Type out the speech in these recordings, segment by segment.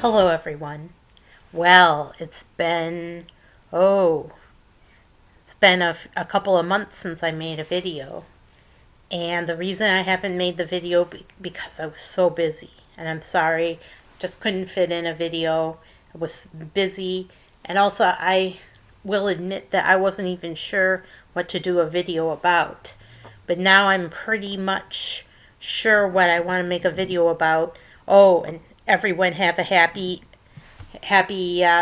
Hello, everyone. Well, oh, it's been a couple of months since I made a video. And the reason I haven't made the video because I was so busy. And I'm sorry, just couldn't fit in a video. I was busy. And also, I will admit that I wasn't even sure what to do a video about. But now I'm pretty much sure what I want to make a video about. Oh, and everyone have a happy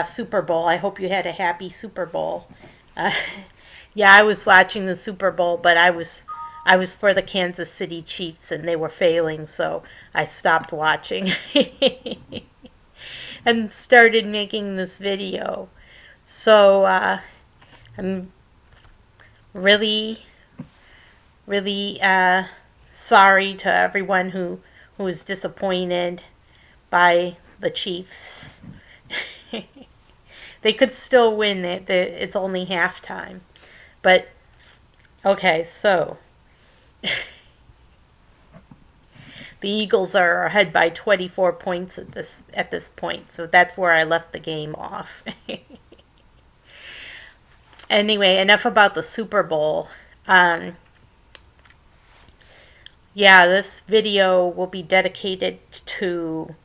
Super Bowl. I hope you had a happy Super Bowl. Uh, yeah, I was watching the Super Bowl, but I was for the Kansas City Chiefs and they were failing, so I stopped watching and started making this video. So I'm really, really sorry to everyone who was disappointed by the Chiefs. They could still win it. It's only halftime. But, okay, so the Eagles are ahead by 24 points at this point. So that's where I left the game off. Anyway, enough about the Super Bowl. Yeah, this video will be dedicated to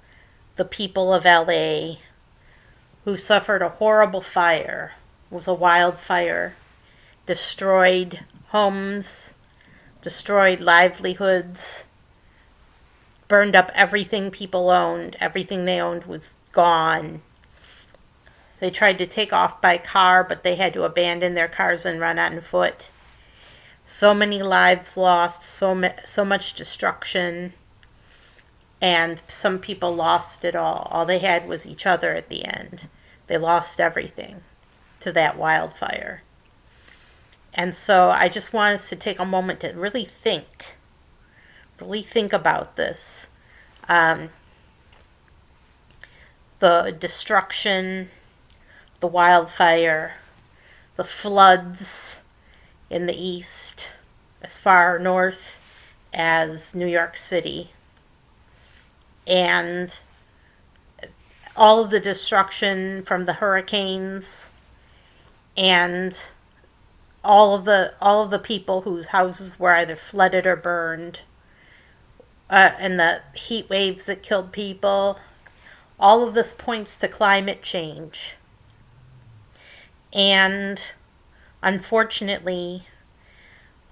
the people of LA who suffered a horrible fire. It was a wildfire. Destroyed homes, destroyed livelihoods, burned up everything people owned. Everything they owned was gone. They tried to take off by car, but they had to abandon their cars and run on foot. So many lives lost, so much destruction, and some people lost it all. All they had was each other at the end. They lost everything to that wildfire. And so I just want us to take a moment to really think about this. The destruction, the wildfire, the floods in the east, as far north as New York City, and all of the destruction from the hurricanes, and all of the people whose houses were either flooded or burned, and the heat waves that killed people. All of this points to climate change. And unfortunately,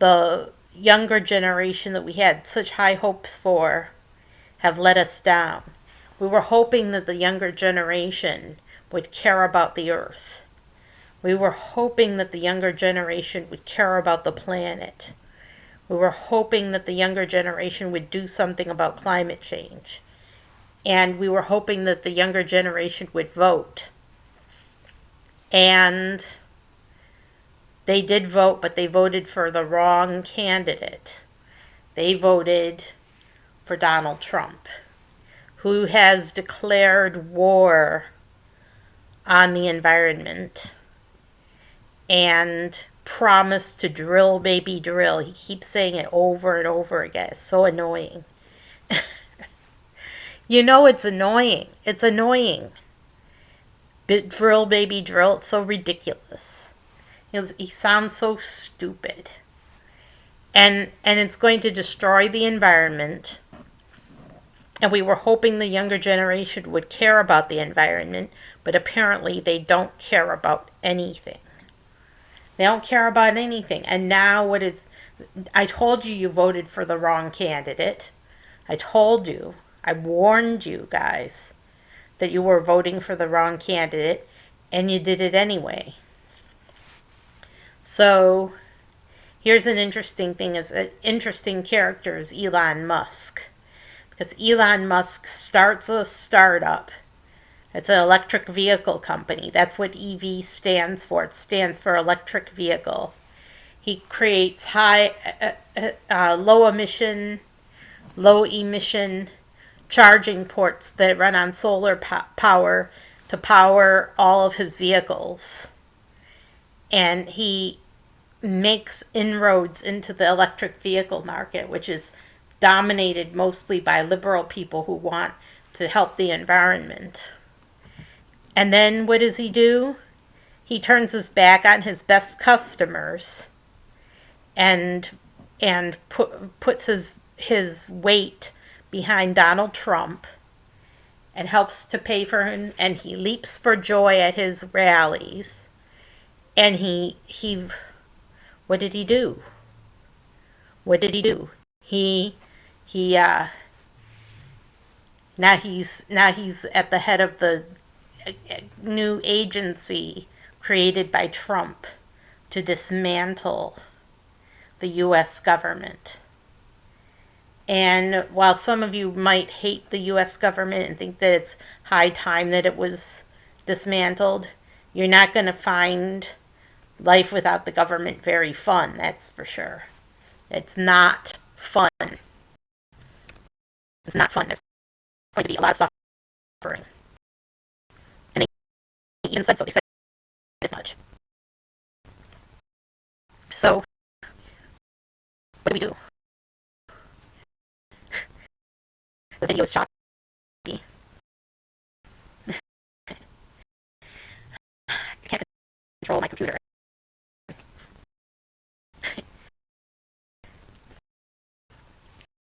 the younger generation that we had such high hopes for have let us down. We were hoping that the younger generation would care about the earth. We were hoping that the younger generation would care about the planet. We were hoping that the younger generation would do something about climate change. And we were hoping that the younger generation would vote. And they did vote, but they voted for the wrong candidate. They voted for Donald Trump, who has declared war on the environment and promised to drill, baby, drill. He keeps saying it over and over again. It's so annoying. You know it's annoying. It's annoying. Drill, baby, drill. It's so ridiculous. He sounds so stupid. And it's going to destroy the environment. And we were hoping the younger generation would care about the environment, but apparently they don't care about anything. They don't care about anything. And now I told you you voted for the wrong candidate. I told you, I warned you guys that you were voting for the wrong candidate, and you did it anyway. So here's an interesting thing. It's an interesting character is Elon Musk. Because Elon Musk starts a startup. It's an electric vehicle company. That's what EV stands for. It stands for electric vehicle. He creates low emission charging ports that run on solar power to power all of his vehicles. And he makes inroads into the electric vehicle market, which is dominated mostly by liberal people who want to help the environment. And then what does he do? He turns his back on his best customers and puts his weight behind Donald Trump and helps to pay for him, and he leaps for joy at his rallies. And he what did he do? What did he do? He now he's at the head of the new agency created by Trump to dismantle the US government. And while some of you might hate the US government and think that it's high time that it was dismantled, you're not going to find life without the government very fun, that's for sure. It's not fun. It's not fun. There's going to be a lot of suffering. And they even said so. They said as much. So, what do we do? The video is choppy. I can't control my computer.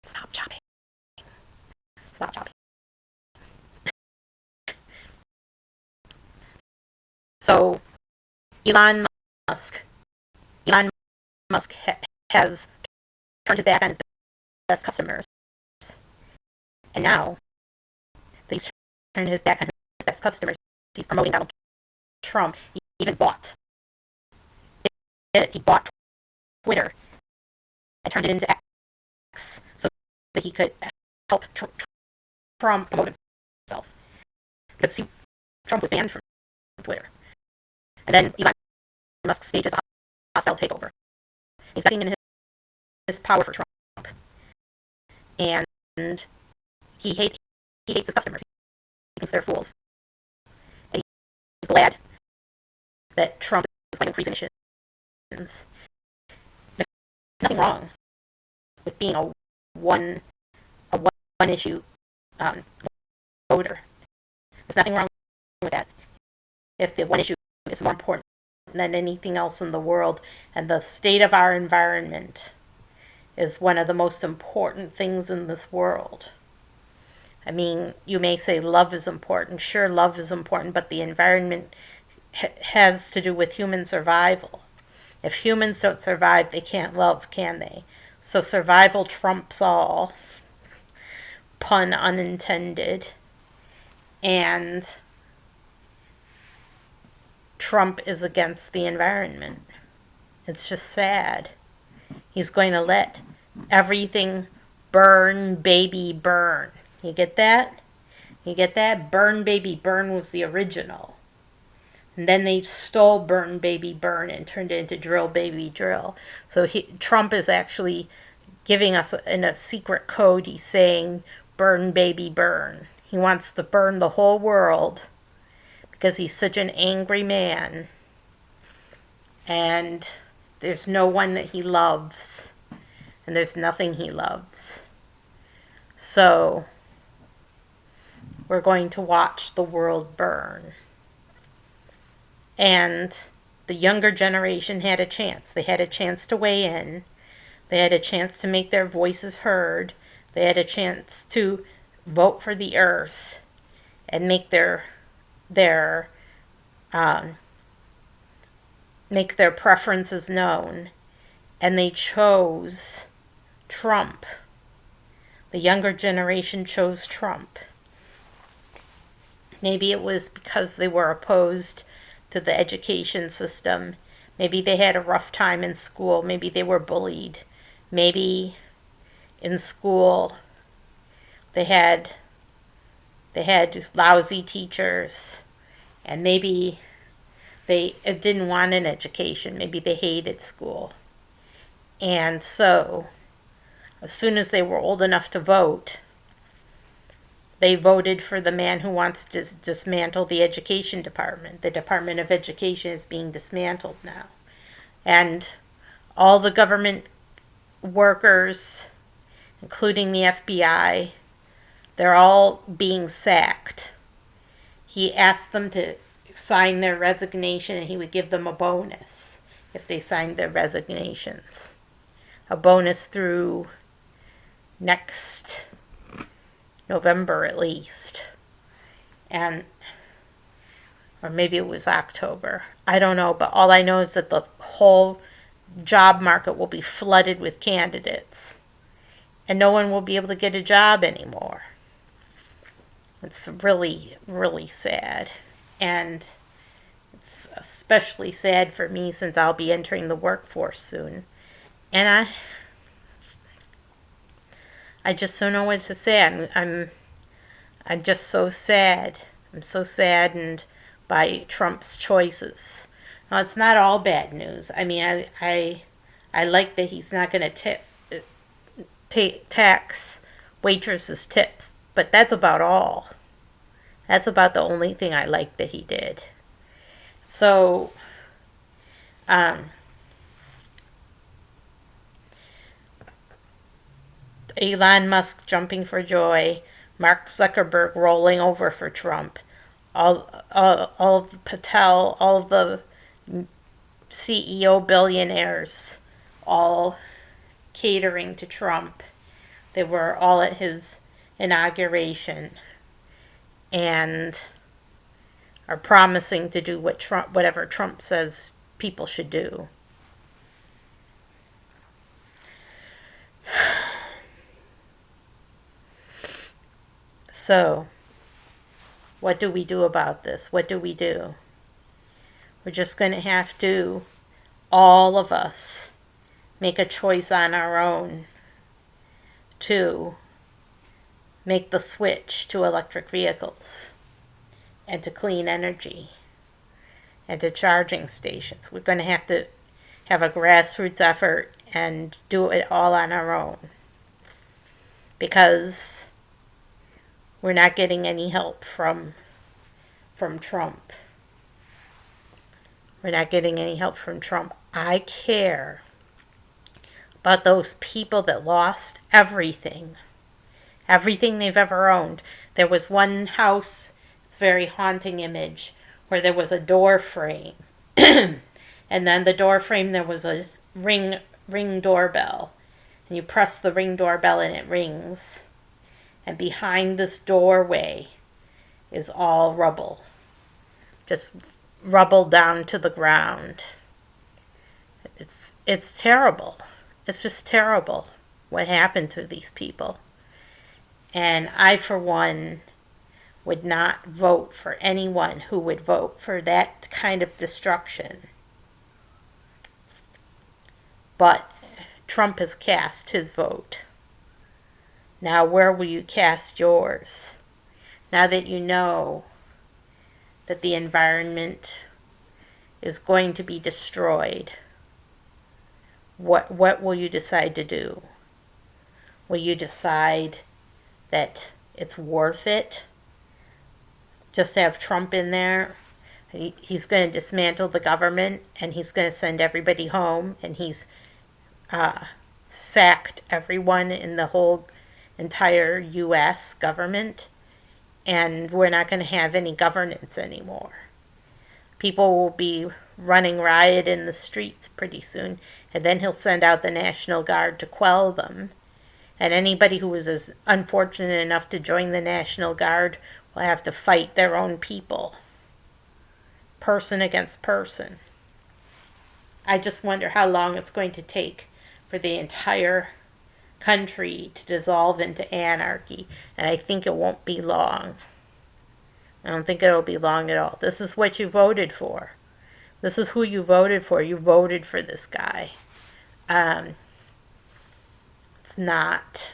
Stop chopping. Stop chopping. So, Elon Musk has turned his back on his best customers. And now that he's turned his back on his best customers, he's promoting Donald Trump. He even bought it. He bought Twitter and turned it into X so that he could help Trump promote himself. Because Trump was banned from Twitter. And then Elon Musk stages a hostile takeover. He's betting in his power for Trump. And he hates his customers. He thinks they're fools. And he's glad that Trump is fighting freeze emissions. There's nothing wrong with being a one issue voter. There's nothing wrong with that. If the one issue is more important than anything else in the world, and the state of our environment is one of the most important things in this world. I mean, you may say love is important. Sure, love is important, but the environment has to do with human survival. If humans don't survive, they can't love, can they? So survival trumps all, pun unintended. And Trump is against the environment. It's just sad. He's going to let everything burn, baby, burn. You get that? You get that? Burn, baby, burn was the original. And then they stole burn, baby, burn and turned it into drill, baby, drill. So Trump is actually giving us in a secret code. He's saying burn, baby, burn. He wants to burn the whole world because he's such an angry man. And there's no one that he loves. And there's nothing he loves. So we're going to watch the world burn. And the younger generation had a chance. They had a chance to weigh in. They had a chance to make their voices heard. They had a chance to vote for the earth and make their preferences known. And they chose Trump. The younger generation chose Trump. Maybe it was because they were opposed to the education system. Maybe they had a rough time in school. Maybe they were bullied. Maybe in school they had lousy teachers. And maybe they didn't want an education. Maybe they hated school. And so, as soon as they were old enough to vote, they voted for the man who wants to dismantle the education department. The Department of Education is being dismantled now. And all the government workers, including the FBI, they're all being sacked. he asked them to sign their resignation, and he would give them a bonus if they signed their resignations. A bonus through next November at least. And or maybe it was October. I don't know, but all I know is that the whole job market will be flooded with candidates. And no one will be able to get a job anymore. It's really, really sad. And it's especially sad for me since I'll be entering the workforce soon. And I just don't know what to say. I'm just so sad. I'm so saddened by Trump's choices. Now, it's not all bad news. I mean, I like that he's not going to tax waitresses' tips, but that's about all. That's about the only thing I like that he did. So, Elon Musk jumping for joy, Mark Zuckerberg rolling over for Trump, all of Patel, all of the CEO billionaires, all catering to Trump. They were all at his inauguration and are promising to do whatever Trump says people should do. So, what do we do about this? What do we do? We're just going to have to, all of us, make a choice on our own to make the switch to electric vehicles and to clean energy and to charging stations. We're going to have a grassroots effort and do it all on our own, because we're not getting any help from Trump. We're not getting any help from Trump. I care about those people that lost everything they've ever owned. There was one house, it's a very haunting image, where there was a door frame. And then the door frame, there was a ring doorbell. And you press the ring doorbell and it rings. And behind this doorway is all rubble. Just rubble down to the ground. It's terrible. It's just terrible what happened to these people. And I, for one, would not vote for anyone who would vote for that kind of destruction. But Trump has cast his vote. Now, where will you cast yours? Now that you know that the environment is going to be destroyed, what will you decide to do? Will you decide that it's worth it just to have Trump in there? He's going to dismantle the government, and he's going to send everybody home, and he's sacked everyone in the whole entire U.S. government, and we're not going to have any governance anymore. People will be running riot in the streets pretty soon, and then he'll send out the National Guard to quell them. And anybody who was as unfortunate enough to join the National Guard will have to fight their own people, person against person. I just wonder how long it's going to take for the entire country to dissolve into anarchy, and I think it won't be long. I don't think it'll be long at all. This is what you voted for. This is who you voted for. You voted for this guy. It's not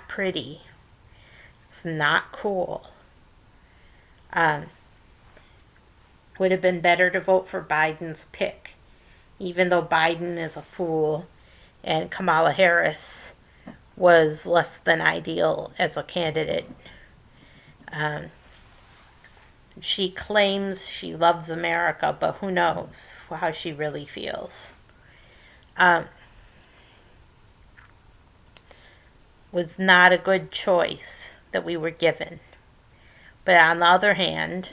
pretty. It's not cool. Would have been better to vote for Biden's pick, even though Biden is a fool and Kamala Harris was less than ideal as a candidate. She claims she loves America, but who knows how she really feels. Was not a good choice that we were given. But on the other hand,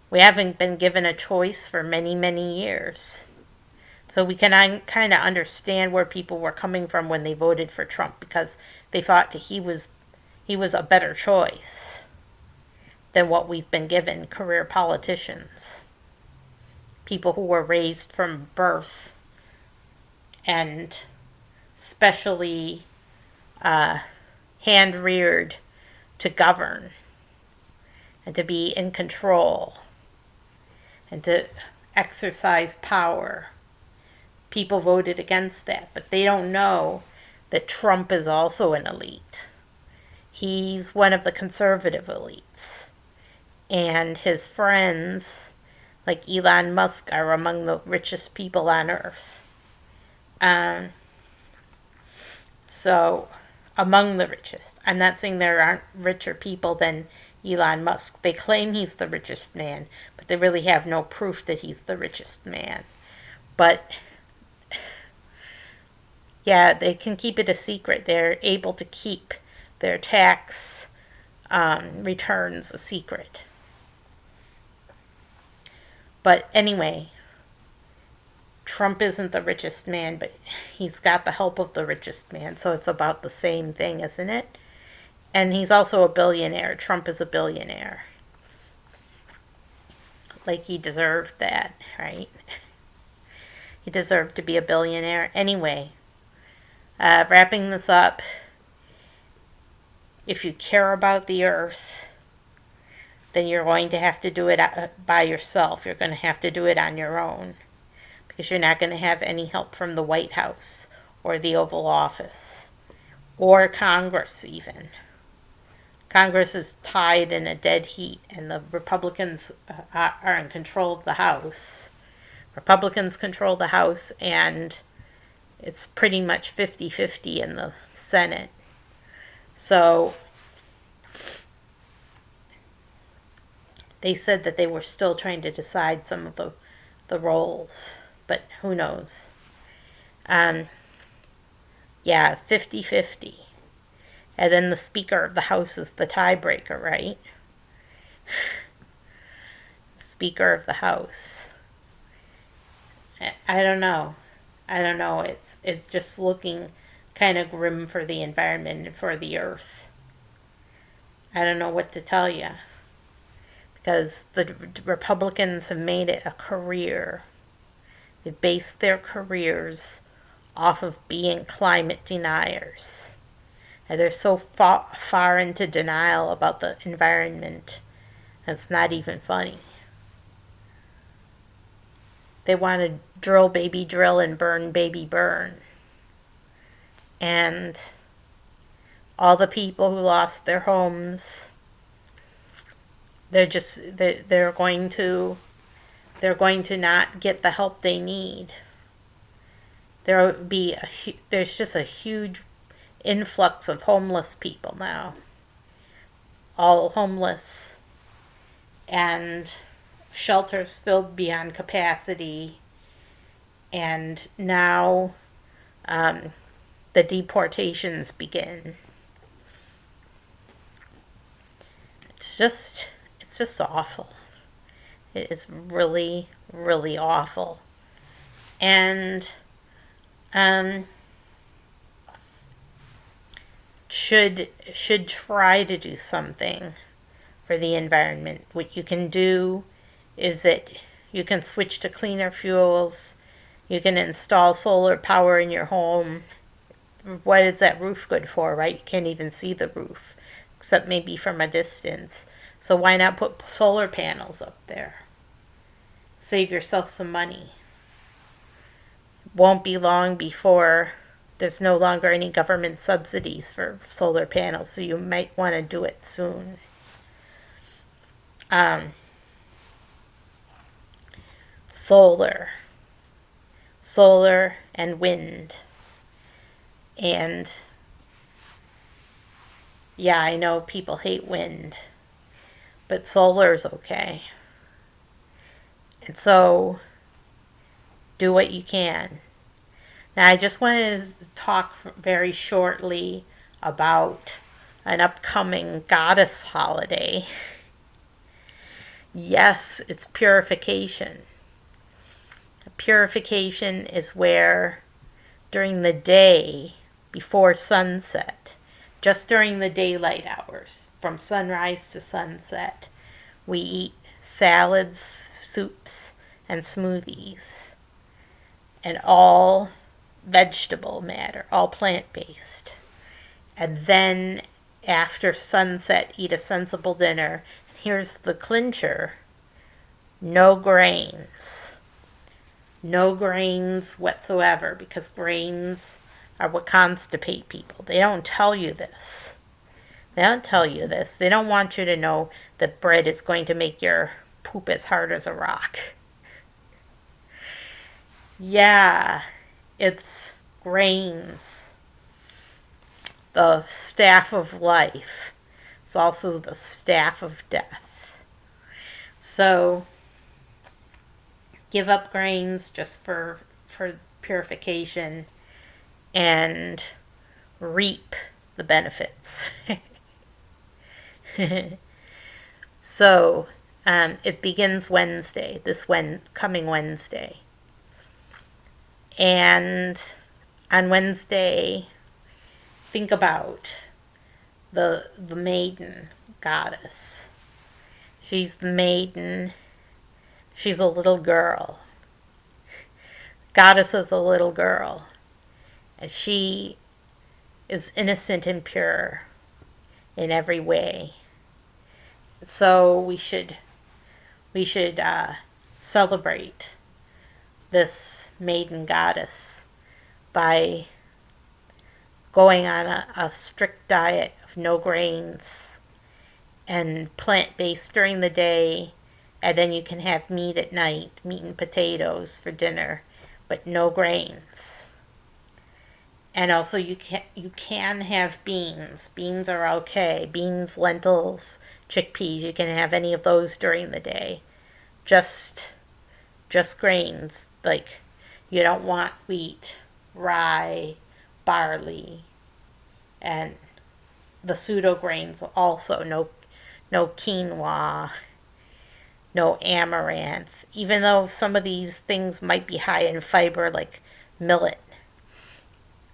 we haven't been given a choice for many, many years. So we can kind of understand where people were coming from when they voted for Trump, because they thought he was a better choice than what we've been given, career politicians, people who were raised from birth and specially hand reared to govern and to be in control and to exercise power. People voted against that, but they don't know that Trump is also an elite. He's one of the conservative elites. And his friends, like Elon Musk, are among the richest people on earth. So, among the richest. I'm not saying there aren't richer people than Elon Musk. They claim he's the richest man, but they really have no proof that he's the richest man. But yeah, they can keep it a secret. They're able to keep their tax returns a secret. But anyway, Trump isn't the richest man, but he's got the help of the richest man, so it's about the same thing, isn't it? And he's also a billionaire. Trump is a billionaire. Like he deserved that, right? He deserved to be a billionaire. Anyway, wrapping this up, if you care about the earth, then you're going to have to do it by yourself. You're going to have to do it on your own, because you're not going to have any help from the White House or the Oval Office or Congress even. Congress is tied in a dead heat, and the Republicans are in control of the House. Republicans control the House, and it's pretty much 50-50 in the Senate. So they said that they were still trying to decide some of the roles, but who knows. Yeah, 50-50. And then the Speaker of the House is the tiebreaker, right? Speaker of the House. I don't know. It's just looking kind of grim for the environment and for the earth. I don't know what to tell you, because the Republicans have made it a career. They base their careers off of being climate deniers. And they're so far into denial about the environment, it's not even funny. They want to drill baby drill and burn baby burn. And all the people who lost their homes, they're going to not get the help they need. There's just a huge influx of homeless people now. All homeless, and shelters filled beyond capacity, and now the deportations begin. It's just awful. It is really, really awful. And should try to do something for the environment. What you can do is that you can switch to cleaner fuels. You can install solar power in your home. What is that roof good for, right? You can't even see the roof, except maybe from a distance. So why not put solar panels up there? Save yourself some money. Won't be long before there's no longer any government subsidies for solar panels, so you might want to do it soon. Solar and wind. And yeah, I know people hate wind, but solar's okay. And so do what you can. Now, I just wanted to talk very shortly about an upcoming goddess holiday. Yes, it's purification. Purification is where during the day before sunset, just during the daylight hours, from sunrise to sunset, we eat salads, soups, and smoothies, and all vegetable matter, all plant based. And then after sunset, eat a sensible dinner. Here's the clincher: no grains. No grains whatsoever, because grains are what constipate people. They don't tell you this. They don't tell you this. They don't want you to know that bread is going to make your poop as hard as a rock. Yeah, it's grains. The staff of life. It's also the staff of death. So give up grains just for purification and reap the benefits. So it begins Wednesday, coming Wednesday. And on Wednesday, think about the maiden goddess. She's the maiden. She's a little girl. Goddess is a little girl. And she is innocent and pure in every way. So we should celebrate this maiden goddess by going on a strict diet of no grains and plant-based during the day, and then you can have meat at night, meat and potatoes for dinner, but no grains. And also you can have beans. Beans are okay. Beans, lentils, chickpeas, you can have any of those during the day. Just grains. Like, you don't want wheat, rye, barley, and the pseudo grains also. No quinoa, no amaranth. Even though some of these things might be high in fiber, like millet,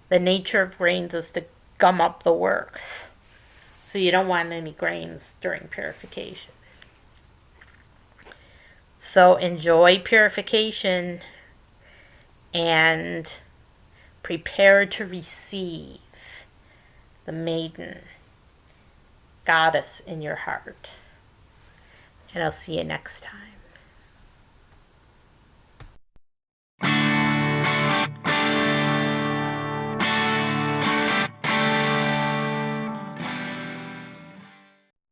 the nature of grains is to gum up the works. So you don't want any grains during purification. So enjoy purification and prepare to receive the maiden goddess in your heart. And I'll see you next time.